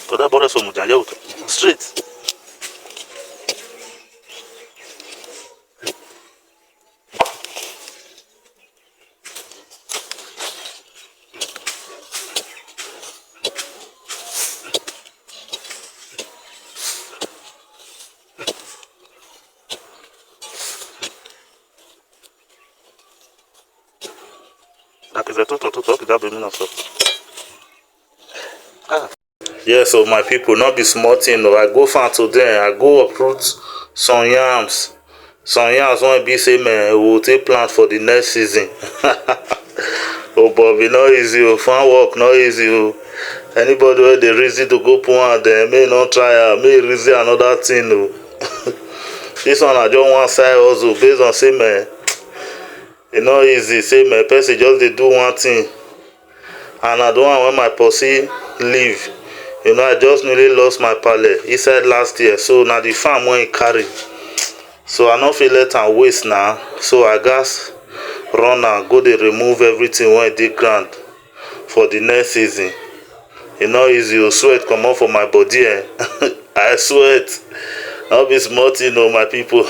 Toda bora so mujanya uto. Straight. Yeah, so my people, not be small thing. No, I go farm today. I go uproot some yams. Some yams won't be say man, we will take plant for the next season. Oh, Bobby, not easy. Oh, farm work, not easy. Oh. Anybody where they reason to go put one, they may not try. May reason another thing. Oh. This one I just one side also based on say man. It's not easy. Say my person just they do one thing. And I don't want when my pussy leave. You know, I just nearly lost my pallet. He said last year. So now the farm won't carry. So I don't feel let am waste now. So I gas run and go dey remove everything when dey ground for the next season. E no easy o, sweat comot for my body. I sweat. No be small thing o, my people.